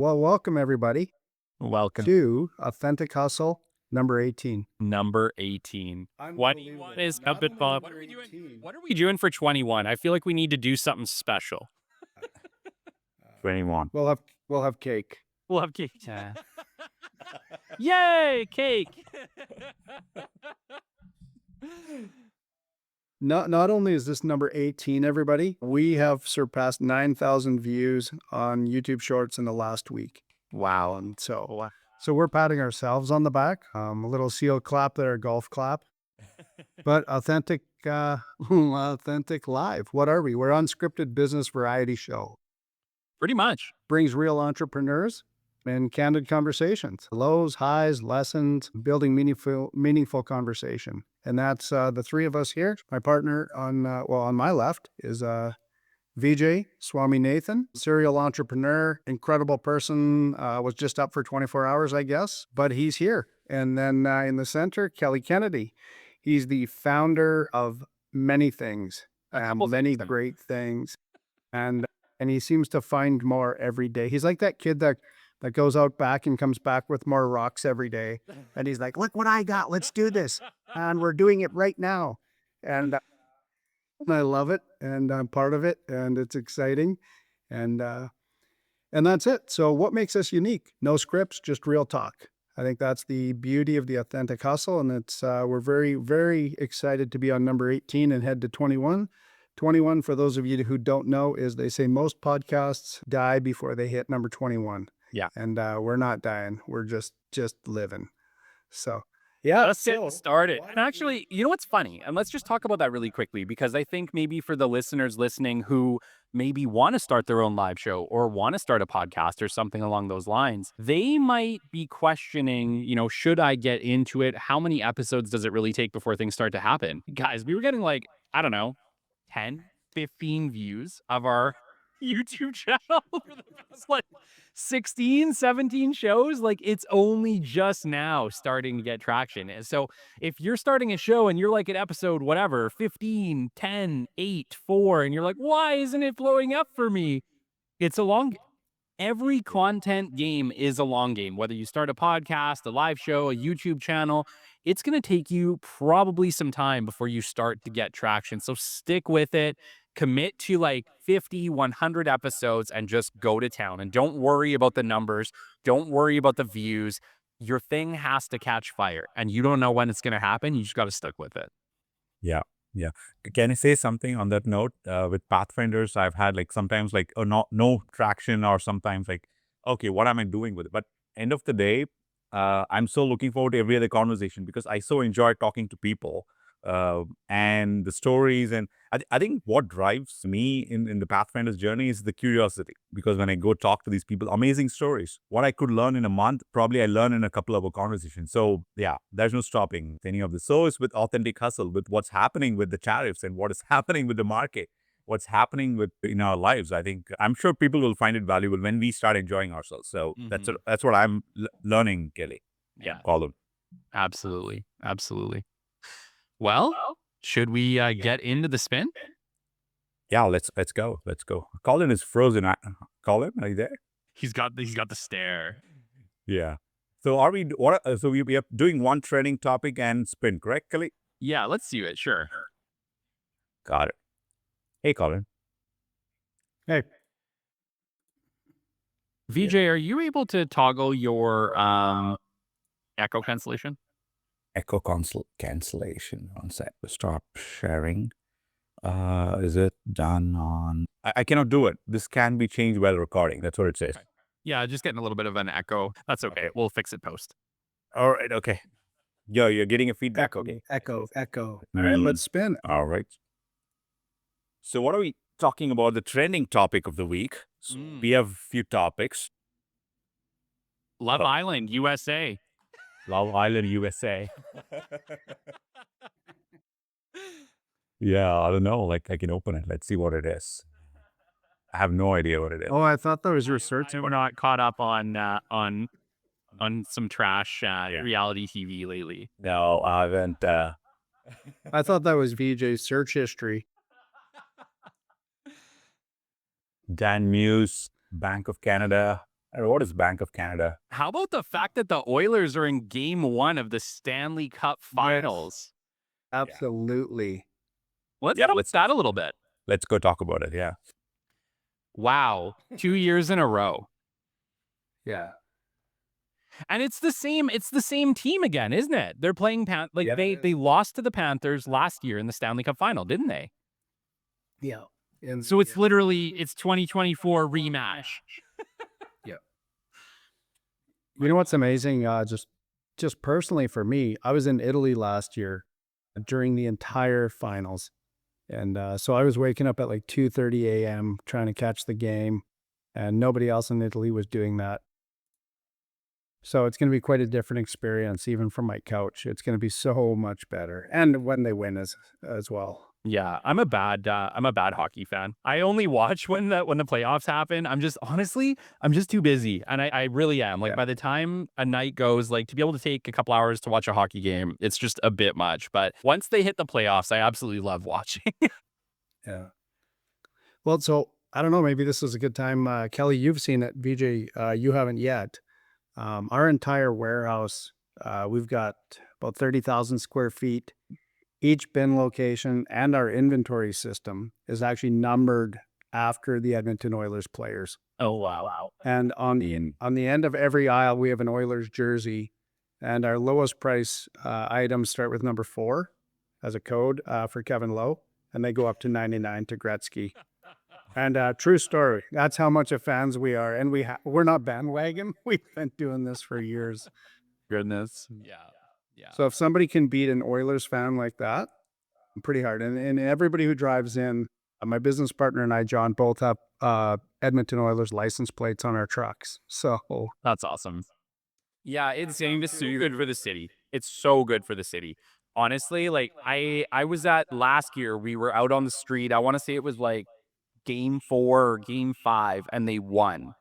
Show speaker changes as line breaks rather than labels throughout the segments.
Well, welcome everybody
Welcome.
to Authentic Hustle number 18.
Number 18. 21 is a bit Bob. What are we doing?
18.
What are we doing for 21? I feel like we need to do something special.
21.
We'll have cake.
We'll have cake. Yay, cake.
Not only is this number 18, everybody, we have surpassed 9,000 views on YouTube Shorts in the last week.
Wow.
And so we're patting ourselves on the back. A little seal clap there, golf clap. But authentic live. What are we? We're unscripted business variety show.
Pretty much.
Brings real entrepreneurs and candid conversations, lows, highs, lessons, building meaningful conversation. And that's the three of us here. My partner on my left is Vijayan Swaminathan, serial entrepreneur, incredible person, was just up for 24 hours, I guess, but he's here. And then in the center, Kelly Kennedy. He's the founder of many things, many great things. And he seems to find more every day. He's like that kid that goes out back and comes back with more rocks every day. And he's like, look what I got. Let's do this. And we're doing it right now. And I love it. And I'm part of it. And it's exciting. And that's it. So what makes us unique? No scripts, just real talk. I think that's the beauty of the Authentic Hustle. And it's we're very, very excited to be on number 18 and head to 21. 21, for those of you who don't know, is they say most podcasts die before they hit number 21.
Yeah.
And we're not dying. We're just living. So, yeah.
Let's get started. And actually, you know what's funny? And let's just talk about that really quickly, because I think maybe for the listeners listening who maybe want to start their own live show or want to start a podcast or something along those lines, they might be questioning, should I get into it? How many episodes does it really take before things start to happen? Guys, we were getting 10, 15 views of our YouTube channel for the past 16, 17 shows. It's only just now starting to get traction. And so if you're starting a show and you're at episode 15, 10, 8, 4, and you're like, why isn't it blowing up for me? It's a long Every content game is a long game. Whether you start a podcast, a live show, a YouTube channel, it's going to take you probably some time before you start to get traction. So stick with it, commit to 50, 100 episodes and just go to town. And don't worry about the numbers. Don't worry about the views. Your thing has to catch fire and you don't know when it's going to happen. You just got to stick with it.
Yeah. Yeah. Can I say something on that note? With Pathfinders, I've had sometimes no traction, or sometimes okay, what am I doing with it? But end of the day, I'm so looking forward to every other conversation because I so enjoy talking to people and the stories. And I think what drives me in the Pathfinders journey is the curiosity, because when I go talk to these people, amazing stories, what I could learn in a month, probably I learn in a couple of conversations. So yeah, there's no stopping any of this. So it's with Authentic Hustle, with what's happening with the tariffs and what is happening with the market, what's happening in our lives. I'm sure people will find it valuable when we start enjoying ourselves. So that's what I'm learning, Kelly.
Yeah.
Colin.
Absolutely. Absolutely. Well, should we get into the spin?
Yeah, let's go. Let's go. Colin is frozen. Colin, are you there?
He's got the stare.
Yeah. So we are doing one trending topic and spin, correct, Kelly?
Yeah, let's do it. Sure.
Got it. Hey, Colin.
Hey.
Vijay, are you able to toggle your echo cancellation?
Echo cancellation. One sec. Stop sharing. Is it done on? I cannot do it. This can be changed while recording. That's what it says.
Okay. Yeah, just getting a little bit of an echo. That's okay. We'll fix it post.
All right. Okay. You're getting a feedback. Okay.
Echo. All right, let's spin.
All right. So what are we talking about? The trending topic of the week. So we have a few topics.
Love Island, USA.
Love Island, USA. Yeah, I don't know. I can open it. Let's see what it is. I have no idea what it is.
Oh, I thought that was research.
We're not caught up on some trash reality TV lately.
No, I haven't.
I thought that was VJ's search history.
Dan Muse, Bank of Canada. What is Bank of Canada?
How about the fact that the Oilers are in game 1 of the Stanley Cup Finals?
Absolutely.
Let's
Yeah,
talk about that a little bit.
Let's go talk about it. Yeah.
Wow, 2 years in a row.
Yeah.
And it's the same team again, isn't it? They're playing
Yeah.
they lost to the Panthers last year in the Stanley Cup Final, didn't they?
Yeah. And
So it's literally it's 2024 rematch.
yeah. You know what's amazing? Just personally for me, I was in Italy last year during the entire finals. And so I was waking up at like 2:30 a.m. trying to catch the game, and nobody else in Italy was doing that. So it's going to be quite a different experience, even from my couch. It's going to be so much better, and when they win as well.
Yeah, I'm a bad hockey fan. I only watch when the playoffs happen. I'm just honestly, I'm just too busy, and I really am. Like
Yeah.
by the time a night goes, like to be able to take a couple hours to watch a hockey game, it's just a bit much. But once they hit the playoffs, I absolutely love watching.
Yeah. Well, so I don't know. Maybe this is a good time. Kelly, you've seen it. VJ, you haven't yet. Our entire warehouse, we've got about 30,000 square feet. Each bin location and our inventory system is actually numbered after the Edmonton Oilers players.
Oh wow.
And on the end of every aisle, we have an Oilers jersey. And our lowest price items start with number 4 as a code for Kevin Lowe. And they go up to 99 to Gretzky. And true story. That's how much of fans we are. And we're not bandwagon. We've been doing this for years.
Goodness. Yeah.
So if somebody can beat an Oilers fan like that, pretty hard. And everybody who drives in, my business partner and I, John, both have Edmonton Oilers license plates on our trucks. So
That's awesome. Yeah, it's so good for the city. It's so good for the city. Honestly, like I was at last year, we were out on the street. I want to say it was like game 4 or game 5 and they won.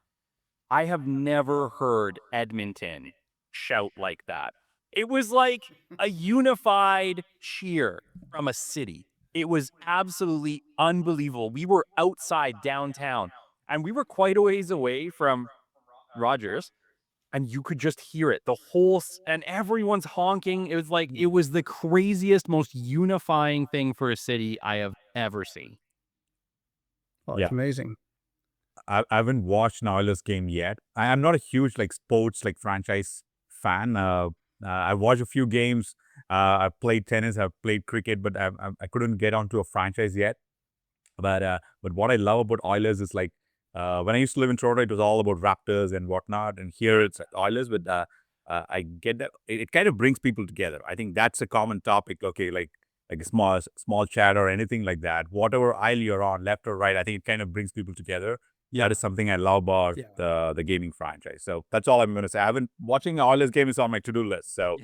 I have never heard Edmonton shout like that. It was like a unified cheer from a city. It was absolutely unbelievable. We were outside downtown and we were quite a ways away from Rogers and you could just hear it. And everyone's honking. It was like, it was the craziest, most unifying thing for a city I have ever seen.
well,
Yeah.
it's amazing.
I haven't watched an Oilers game yet. I'm not a huge like sports like franchise fan. I watched a few games. I've played tennis. I've played cricket, but I couldn't get onto a franchise yet. But what I love about Oilers is like when I used to live in Toronto, it was all about Raptors and whatnot, and here it's Oilers. But I get that it kind of brings people together. I think that's a common topic. Okay, like a small chat or anything like that. Whatever aisle you're on, left or right, I think it kind of brings people together. That is something I love about the gaming franchise. So that's all I'm going to say. I haven't watching Oilers game is on my to-do list. So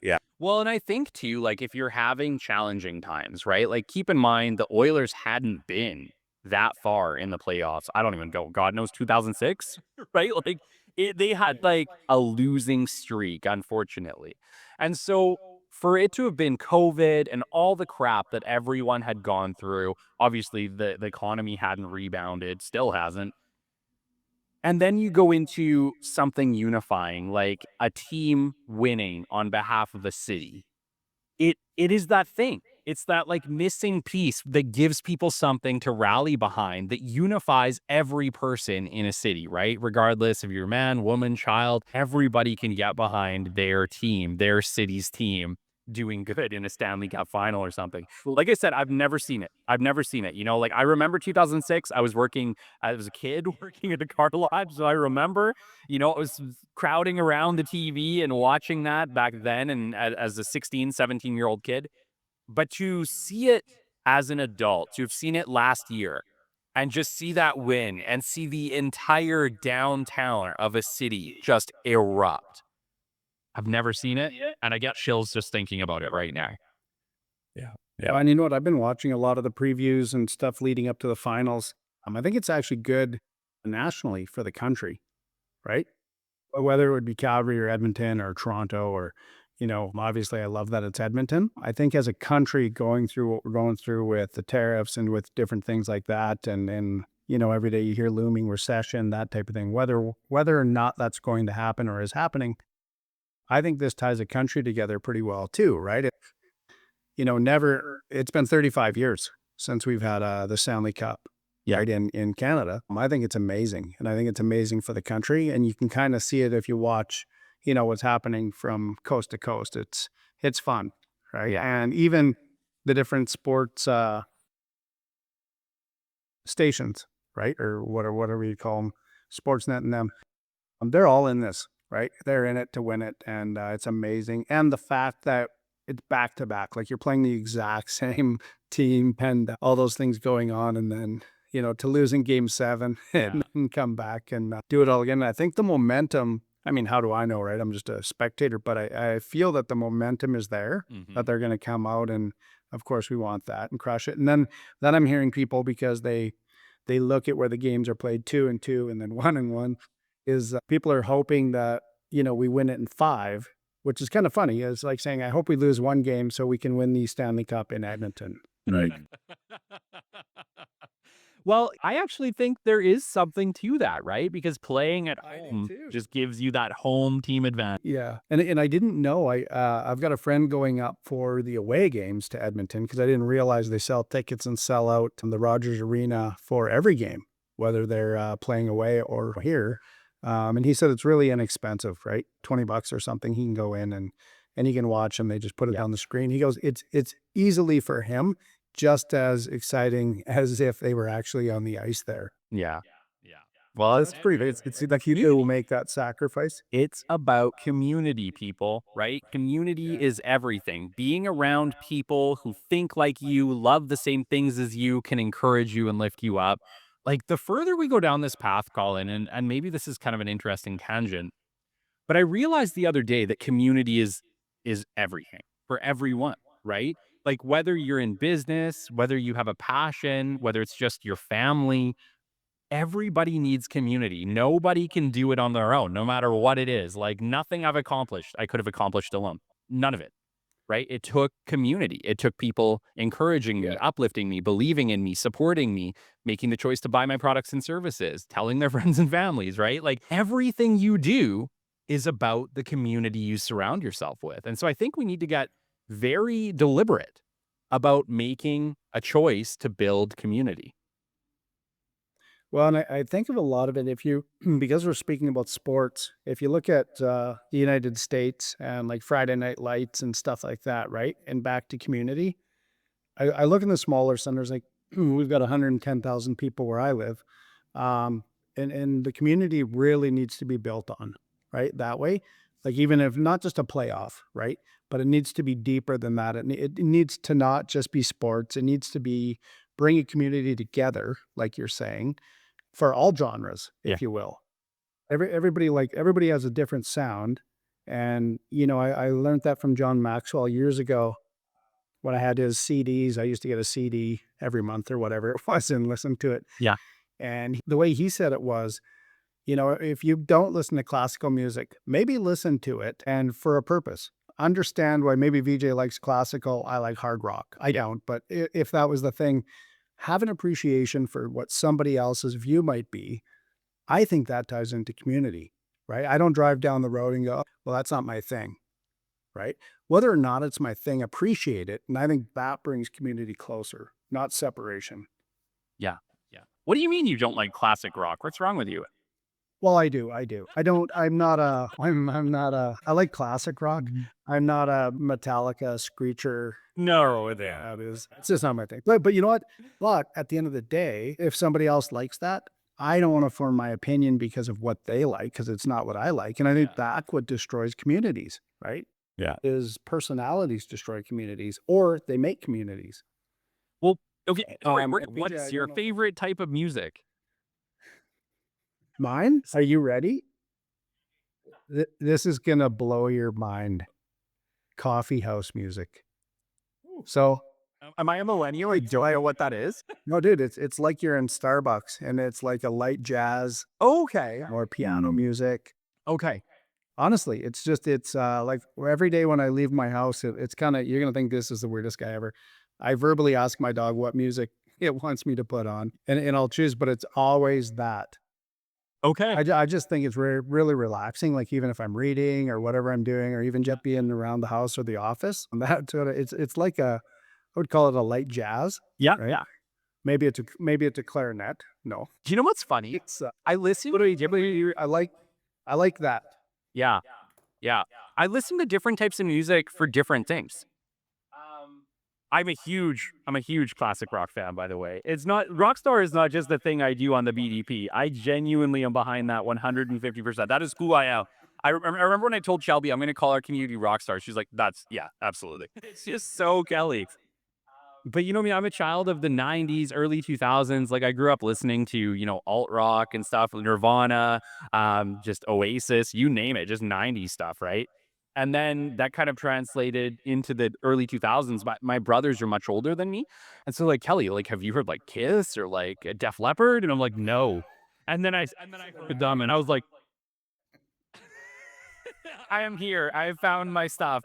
yeah.
Well, and I think too, like if you're having challenging times, right? Like keep in mind the Oilers hadn't been that far in the playoffs. I don't even go, God knows 2006, right? Like they had like a losing streak, unfortunately. And so for it to have been COVID and all the crap that everyone had gone through, obviously the economy hadn't rebounded, still hasn't. And then you go into something unifying, like a team winning on behalf of the city. It is that thing. It's that like missing piece that gives people something to rally behind that unifies every person in a city, right? Regardless of your man, woman, child, everybody can get behind their team, their city's team doing good in a Stanley Cup final or something. Like I said, I've never seen it. I've never seen it. You know, like I remember 2006, I was working as a kid working at a car lot. So I remember, you know, I was crowding around the TV and watching that back then and as a 16, 17-year-old kid. But to see it as an adult, to have seen it last year and just see that win and see the entire downtown of a city just erupt. I've never seen it, and I get chills just thinking about it right now.
Yeah.
And you know what? I've been watching a lot of the previews and stuff leading up to the finals. I think it's actually good nationally for the country, right? Whether it would be Calgary or Edmonton or Toronto or, you know, obviously I love that it's Edmonton. I think as a country going through what we're going through with the tariffs and with different things like that and every day you hear looming recession, that type of thing. Whether or not that's going to happen or is happening, I think this ties a country together pretty well too, right? It's been 35 years since we've had the Stanley Cup, right, in Canada. I think it's amazing. And I think it's amazing for the country. And you can kind of see it if you watch, what's happening from coast to coast. It's fun, right?
Yeah.
And even the different sports stations, right? Or whatever you call them, Sportsnet and them. They're all in this, right? They're in it to win it. And it's amazing. And the fact that it's back to back, like you're playing the exact same team and all those things going on. And then, to lose in game 7 and come back and do it all again. I think the momentum, I mean, how do I know, right? I'm just a spectator, but I feel that the momentum is there, that they're going to come out. And of course we want that and crush it. And then I'm hearing people, because they look at where the games are played 2-2 and then 1-1, is people are hoping that, we win it in 5, which is kind of funny. It's like saying, I hope we lose 1 game so we can win the Stanley Cup in Edmonton. Right.
Well, I actually think there is something to that, right? Because playing at
I do
home
too.
just gives you that home team advantage.
Yeah. And I didn't know, I've got a friend going up for the away games to Edmonton, because I didn't realize they sell tickets and sell out in the Rogers Arena for every game, whether they're playing away or here. And he said it's really inexpensive, right? $20 or something. He can go in and he can watch them. They just put it on the screen. He goes, it's easily for him just as exciting as if they were actually on the ice there.
Yeah. Well,
That's pretty. It's like you will make that sacrifice.
it's about community, people, right? Community is everything. Being around people who think like you, love the same things as you, can encourage you and lift you up. Like, the further we go down this path, Colin, and maybe this is kind of an interesting tangent, but I realized the other day that community is everything for everyone, right? Like, whether you're in business, whether you have a passion, whether it's just your family, everybody needs community. Nobody can do it on their own, no matter what it is. Like, nothing I've accomplished, I could have accomplished alone. None of it, right? It took community. It took people encouraging me, uplifting me, believing in me, supporting me, making the choice to buy my products and services, telling their friends and families, right? Like, everything you do is about the community you surround yourself with. And so I think we need to get very deliberate about making a choice to build community.
Well, and I think of a lot of it, if you, because we're speaking about sports, if you look at the United States and like Friday Night Lights and stuff like that, right? And back to community, I look in the smaller centers, like we've got 110,000 people where I live. And the community really needs to be built on, right? That way, like even if not just a playoff, right? But it needs to be deeper than that. It needs to not just be sports. It needs to be bring a community together, like you're saying, for all genres, if you will. Everybody has a different sound. And, I learned that from John Maxwell years ago when I had his CDs. I used to get a CD every month or whatever it was and listen to it.
Yeah.
And the way he said it was, if you don't listen to classical music, maybe listen to it and for a purpose. Understand why maybe VJ likes classical, I like hard rock. I don't, but if that was the thing, have an appreciation for what somebody else's view might be. I think that ties into community, right? I don't drive down the road and go, well, that's not my thing, right? Whether or not it's my thing, appreciate it. And I think that brings community closer, not separation.
Yeah. What do you mean you don't like classic rock? What's wrong with you?
Well, I do. I'm not I like classic rock. I'm not a Metallica screecher.
No,
It's just not my thing. But you know what? But at the end of the day, if somebody else likes that, I don't want to form my opinion because of what they like, because it's not what I like. And I think that's what destroys communities, right?
Yeah.
Is personalities destroy communities, or they make communities.
Well, okay.
BJ,
What's
I
your
don't know.
favorite type of music?
Mine? Are you ready? This is gonna blow your mind. Coffee house music. So
Am I a millennial? Like, do I know what that is?
no, dude, it's like you're in Starbucks and it's like a light jazz
Okay.
or piano music.
Okay.
Honestly, it's like every day when I leave my house, it's kind of, you're gonna think this is the weirdest guy ever. I verbally ask my dog what music it wants me to put on, and I'll choose, but it's always that.
Okay.
I just think it's really relaxing. Like even if I'm reading or whatever I'm doing, or even just being around the house or the office, and that sort of it's like I would call it a light jazz,
Yeah.
right?
Yeah.
Maybe it's a clarinet. No,
Do you know what's funny?
it's
I listen.
I like that.
Yeah. Yeah. I listen to different types of music for different things. I'm a huge classic rock fan, by the way. It's not Rockstar is not just the thing I do on the BDP. I genuinely am behind that 150%. That is who I am. I remember when I told Shelby I'm going to call our community Rockstar. She's like, "That's yeah, absolutely." It's just so Kelly. But you know me, I'm a child of the 90s, early 2000s. Like I grew up listening to, alt rock and stuff, Nirvana, just Oasis, you name it, just 90s stuff, right? And then that kind of translated into the early 2000s. My brothers are much older than me. And so like, Kelly, like, have you heard like Kiss or like Def Leppard? And I'm like, no. And then I heard them and I was like, I am here. I have found my stuff.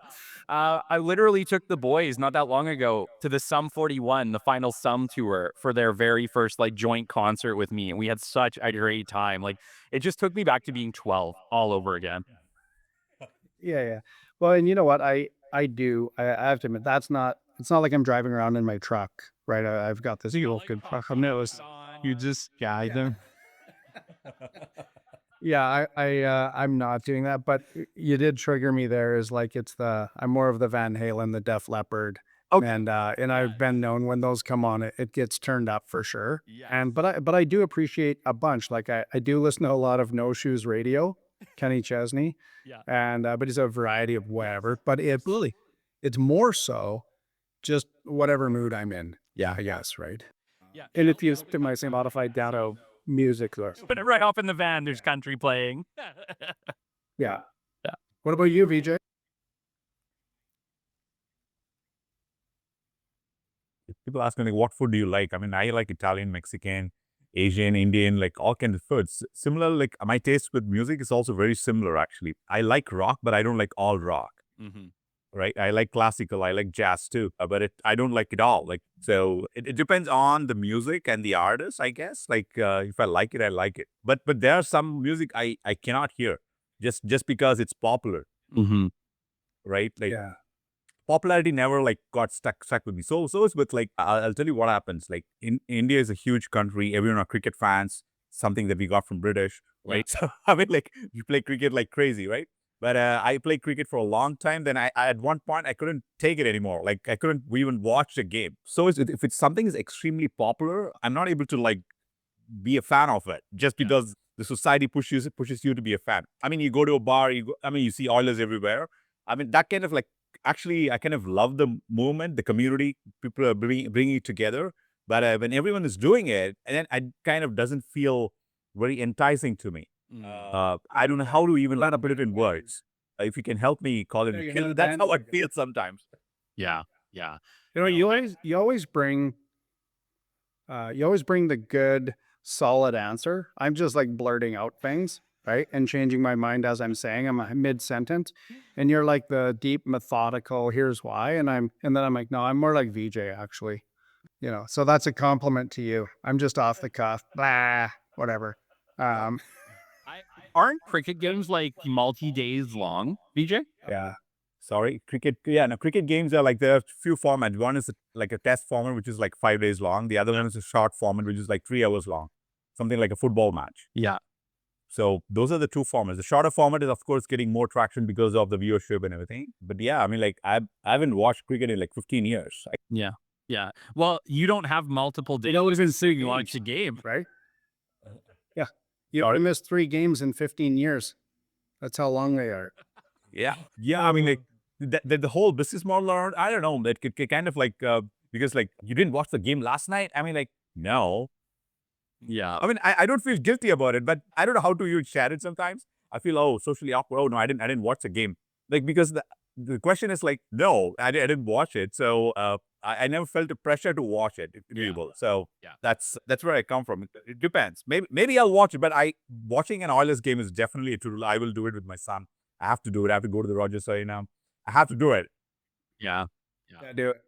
I literally took the boys not that long ago to the Sum 41, the final Sum tour for their very first like joint concert with me. And we had such a great time. Like it just took me back to being 12 all over again.
Yeah, yeah. Well, and you know what? I have to admit it's not like I'm driving around in my truck, right? I've got this real good truck.
You just guide them.
Yeah, I'm not doing that, but you did trigger me there is like I'm more of the Van Halen, the Def Leppard.
Okay.
And I've been known when those come on, it gets turned up for sure.
Yes.
And but I do appreciate a bunch. Like I do listen to a lot of No Shoes Radio, Kenny Chesney.
Yeah.
And but he's a variety of whatever. But it's more so just whatever mood I'm in. Yeah, I guess, right?
Yeah.
And it's used to my modified data music there.
But right off in the van, there's country playing.
Yeah.
Yeah.
What about you, VJ?
People ask me like, what food do you like? I mean, I like Italian, Mexican, Asian, Indian, like all kinds of foods. Similar, like my taste with music is also very similar. Actually, I like rock, but I don't like all rock.
Mm-hmm.
Right? I like classical, I like jazz too, but I don't like it all. Like so, it depends on the music and the artist, I guess. Like if I like it, I like it. But there are some music I cannot hear just because it's popular,
Mm-hmm.
right? Like
Yeah.
popularity never like got stuck with me. So it's with like I'll tell you what happens. Like in India is a huge country. Everyone are cricket fans. Something that we got from British, right? So I mean, like you play cricket like crazy, right? But I played cricket for a long time. Then I at one point I couldn't take it anymore. Like I couldn't even watch the game. So if it's something is extremely popular, I'm not able to like be a fan of it just because the society pushes you to be a fan. I mean, you go to a bar, you see Oilers everywhere. I mean, that kind of like actually I kind of love the movement, the community, people are bringing it together. But when everyone is doing it, and then it kind of doesn't feel very enticing to me. I don't know how to even let up put it in words. If you can help me, call
Yeah,
it. That's how I feel sometimes.
Yeah. Yeah.
You know, you always bring the good, solid answer. I'm just like blurting out things, right? And changing my mind as I'm saying. I'm mid-sentence. And you're like the deep, methodical, here's why. And then I'm like, no, I'm more like VJ actually. You know, so that's a compliment to you. I'm just off the cuff. Blah, whatever.
Aren't cricket games like multi-days long, VJ?
Yeah.
Sorry, cricket. Yeah, no, cricket games are like there are few formats. One is like a test format, which is like 5 days long. The other one is a short format, which is like 3 hours long, something like a football match.
Yeah.
So those are the two formats. The shorter format is, of course, getting more traction because of the viewership and everything. But yeah, I mean, like I haven't watched cricket in like 15 years.
Yeah. Yeah. Well, you don't have multiple days. Always been sitting and watch a game.
Right? Yeah. You only missed 3 games in 15 years. That's how long they are.
Yeah, I mean, like the whole business model, or I don't know, that could kind of like because like you didn't watch the game last night. I mean, like no.
Yeah.
I mean, I don't feel guilty about it, but I don't know how to even share it sometimes. I feel socially awkward. Oh no, I didn't watch the game. Like because the question is like no, I didn't watch it. So I never felt the pressure to watch it. So that's where I come from. It depends. Maybe I'll watch it, but watching an Oilers game is definitely a tool. I will do it with my son. I have to do it. I have to go to the Rogers Arena. I have to do it.
Yeah.
Yeah, do it.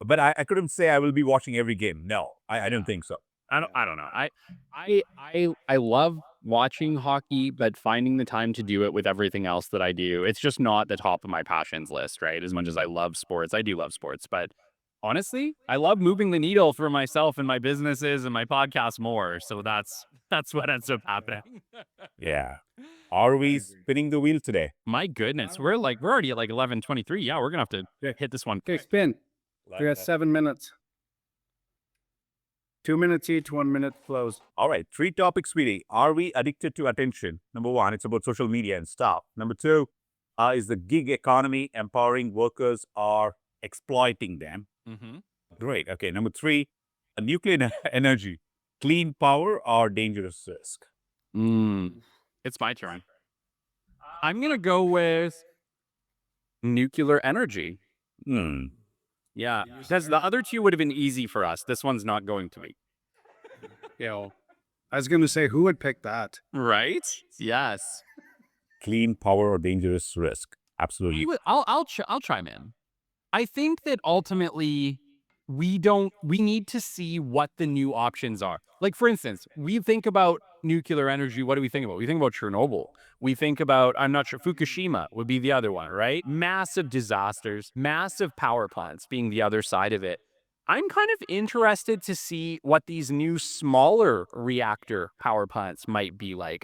but I couldn't say I will be watching every game. No, I don't think so.
I don't know. I love watching hockey, but finding the time to do it with everything else that I do, it's just not the top of my passions list, right? As much as I love sports, I do love sports, but honestly, I love moving the needle for myself and my businesses and my podcast more. So that's what ends up happening.
Yeah. Are we spinning the wheel today?
My goodness, we're already at like 11:23. Yeah, we're gonna have to hit this one.
Okay, spin. We got 7 minutes. 2 minutes each, 1 minute close.
All right, 3 topics, sweetie. Are we addicted to attention? Number 1, it's about social media and stuff. Number 2, is the gig economy empowering workers or exploiting them?
Mm-hmm.
Great. Okay, number 3, nuclear energy, clean power or dangerous risk?
It's my turn. I'm gonna go with nuclear energy.
Hmm.
Yeah, because the other two would have been easy for us. This one's not going to be.
You know, I was going to say, who would pick that?
Right? Yes.
Clean power or dangerous risk? Absolutely.
I'll chime in. I think that ultimately we need to see what the new options are. Like, for instance, we think about nuclear energy. What do we think about? We think about Chernobyl. We think about, I'm not sure, Fukushima would be the other one, right? Massive disasters, massive power plants being the other side of it. I'm kind of interested to see what these new smaller reactor power plants might be like.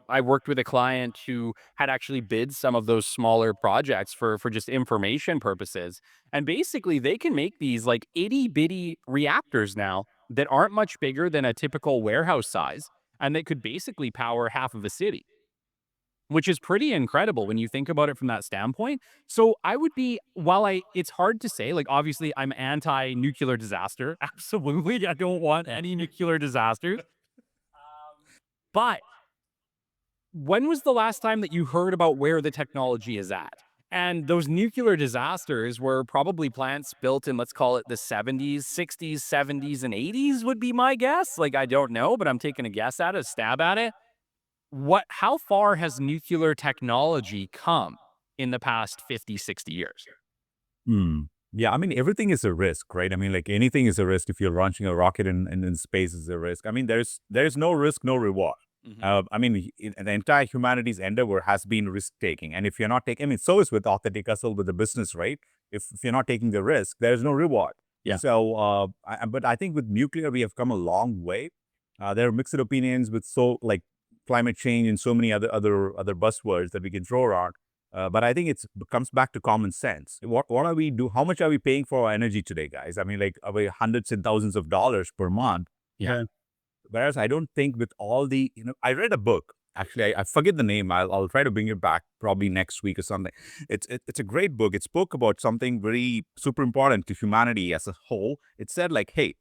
I worked with a client who had actually bid some of those smaller projects for just information purposes. And basically, they can make these like itty bitty reactors now that aren't much bigger than a typical warehouse size. And they could basically power half of a city, which is pretty incredible when you think about it from that standpoint. So I would be, it's hard to say, like, obviously, I'm anti nuclear disaster. Absolutely. I don't want any nuclear disasters. But when was the last time that you heard about where the technology is at? And those nuclear disasters were probably plants built in, let's call it the 70s, 60s, 70s, and 80s would be my guess. Like, I don't know, but I'm taking a guess at it, a stab at it. How far has nuclear technology come in the past 50, 60 years?
Hmm. Yeah, I mean, everything is a risk, right? I mean, like anything is a risk. If you're launching a rocket in space is a risk. I mean, there's no risk, no reward. I mean, the entire humanity's endeavor has been risk-taking. And if you're not taking, I mean, so is with authentic hustle with the business, right? If you're not taking the risk, there's no reward.
Yeah.
So, but I think with nuclear, we have come a long way. There are mixed opinions with like climate change and so many other buzzwords that we can throw around. But I think it comes back to common sense. What are we do? How much are we paying for our energy today, guys? I mean, like are we hundreds and thousands of dollars per month?
Yeah.
Whereas I don't think with all the, I read a book. Actually, I forget the name. I'll try to bring it back probably next week or something. It's a great book. It spoke about something very super important to humanity as a whole. It said like, hey,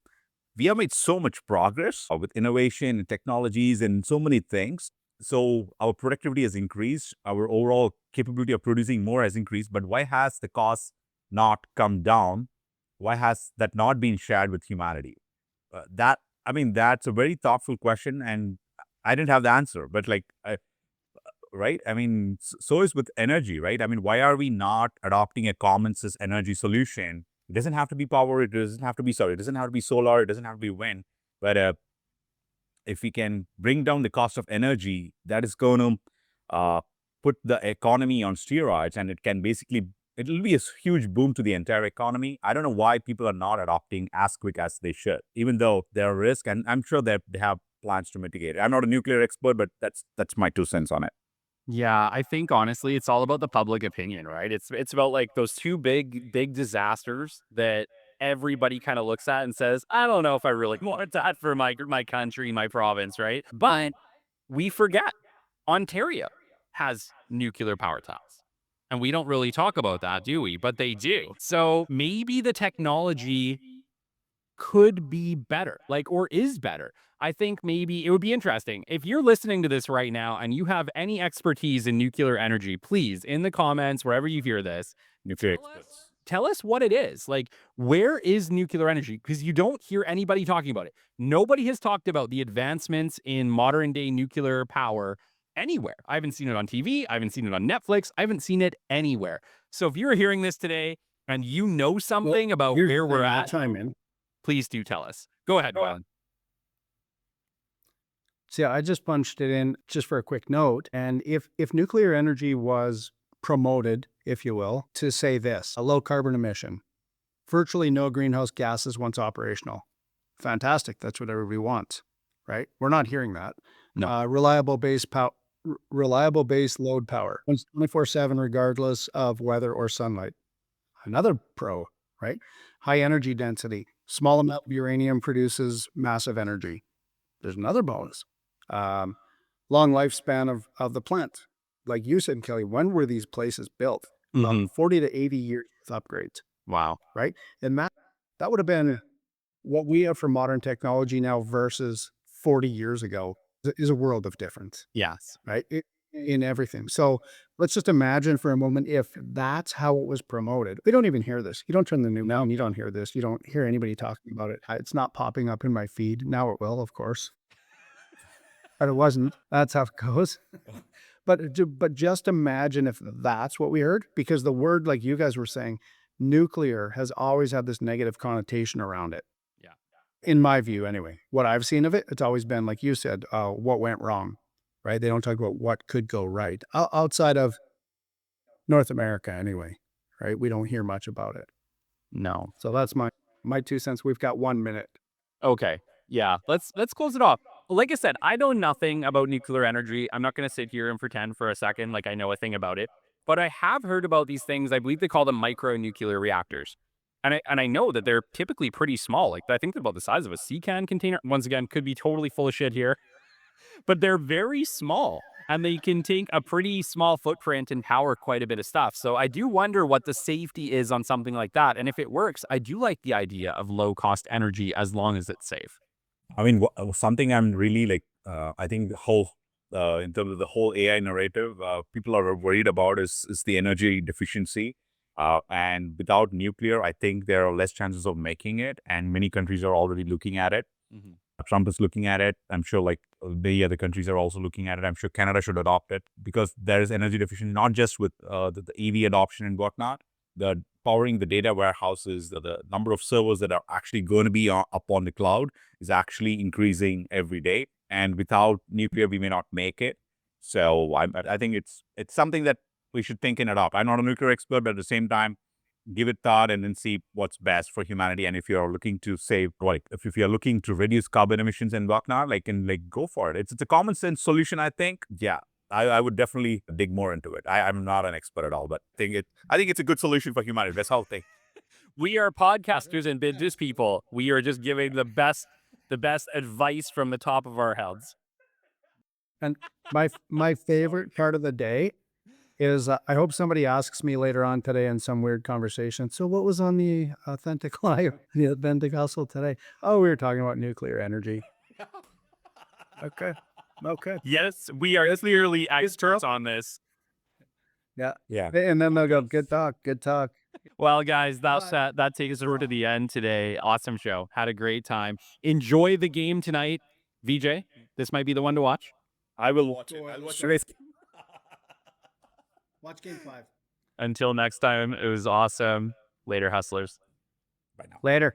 we have made so much progress with innovation and technologies and so many things. So our productivity has increased. Our overall capability of producing more has increased. But why has the cost not come down? Why has that not been shared with humanity? That's a very thoughtful question, and I didn't have the answer. But right? I mean, so is with energy, right? I mean, why are we not adopting a common sense energy solution? It doesn't have to be power. It doesn't have to be it doesn't have to be solar. It doesn't have to be wind. But if we can bring down the cost of energy, that is going to put the economy on steroids, and it'll be a huge boom to the entire economy. I don't know why people are not adopting as quick as they should, even though there are risks, and I'm sure they have plans to mitigate it. I'm not a nuclear expert, but that's my 2 cents on it.
Yeah, I think honestly, it's all about the public opinion, right? It's about like those two big disasters that everybody kind of looks at and says, I don't know if I really want that for my country, my province, right? But we forget Ontario has nuclear power plants. And we don't really talk about that, do we? But they do. So maybe the technology could be better, or is better. I think maybe it would be interesting. If you're listening to this right now and you have any expertise in nuclear energy, please, in the comments, wherever you hear this,
Nuclear experts.
tell us what it is. Like, where is nuclear energy? Because you don't hear anybody talking about it. Nobody has talked about the advancements in modern day nuclear power anywhere. I haven't seen it on TV. I haven't seen it on Netflix. I haven't seen it anywhere. So if you're hearing this today and you know something about
Here's
where
the
we're
thing, I'll
at,
chime in.
please do tell us. Go ahead, Colin.
See, I just punched it in just for a quick note. And if nuclear energy was promoted, if you will, to say this, a low carbon emission, virtually no greenhouse gases once operational. Fantastic. That's what everybody wants, right? We're not hearing that.
No.
Reliable base load power, 24/7, regardless of weather or sunlight. Another pro, right? High energy density. Small amount of uranium produces massive energy. There's another bonus. Long lifespan of the plant. Like you said, Kelly, when were these places built? About 40 to 80 years with upgrades,
Wow.
right? And that would have been what we have for modern technology now versus 40 years ago is a world of difference,
Yes.
right? In everything. So let's just imagine for a moment if that's how it was promoted. We don't even hear this. You don't turn the news on, you don't hear this. You don't hear anybody talking about it. It's not popping up in my feed. Now it will, of course. But it wasn't. That's how it goes. But just imagine if that's what we heard, because the word, like you guys were saying, nuclear has always had this negative connotation around it.
Yeah.
In my view, anyway, what I've seen of it, it's always been, like you said, what went wrong, right? They don't talk about what could go right outside of North America, anyway, right? We don't hear much about it.
No.
So that's my 2 cents. We've got 1 minute.
Okay. Yeah. Let's close it off. Like I said, I know nothing about nuclear energy. I'm not going to sit here and pretend for a second like I know a thing about it. But I have heard about these things. I believe they call them micro nuclear reactors. And I know that they're typically pretty small. Like I think they're about the size of a sea can container. Once again, could be totally full of shit here. But they're very small and they can take a pretty small footprint and power quite a bit of stuff. So I do wonder what the safety is on something like that. And if it works, I do like the idea of low cost energy as long as it's safe.
I mean, something I'm really like, I think the whole, in terms of the whole AI narrative, people are worried about is the energy deficiency. And without nuclear, I think there are less chances of making it. And many countries are already looking at it. Trump is looking at it. I'm sure like the other countries are also looking at it. I'm sure Canada should adopt it because there is energy deficiency, not just with the EV adoption and whatnot, the powering the data warehouses, the number of servers that are actually going to be up on the cloud is actually increasing every day. And without nuclear, we may not make it. So I think it's something that we should think and adopt. I'm not a nuclear expert, but at the same time, give it thought and then see what's best for humanity. And if you're looking to save, like if you're looking to reduce carbon emissions and whatnot, go for it. It's a common sense solution, I think. Yeah, I would definitely dig more into it. I'm not an expert at all, but I think it's a good solution for humanity. That's how I think.
We are podcasters and business people. We are just giving the best advice from the top of our heads.
And my favorite part of the day is I hope somebody asks me later on today in some weird conversation, so what was on the Authentic Live, the Authentic Hustle today? Oh, we were talking about nuclear energy. Okay.
Yes, we are clearly experts on this.
Yeah.
Yeah.
And then they'll go, good talk.
Well, guys, that takes us over to the end today. Awesome show. Had a great time. Enjoy the game tonight. VJ, this might be the one to watch.
I will watch it. I'll watch it.
Watch Game 5.
Until next time, it was awesome. Later, hustlers.
Bye now.
Later.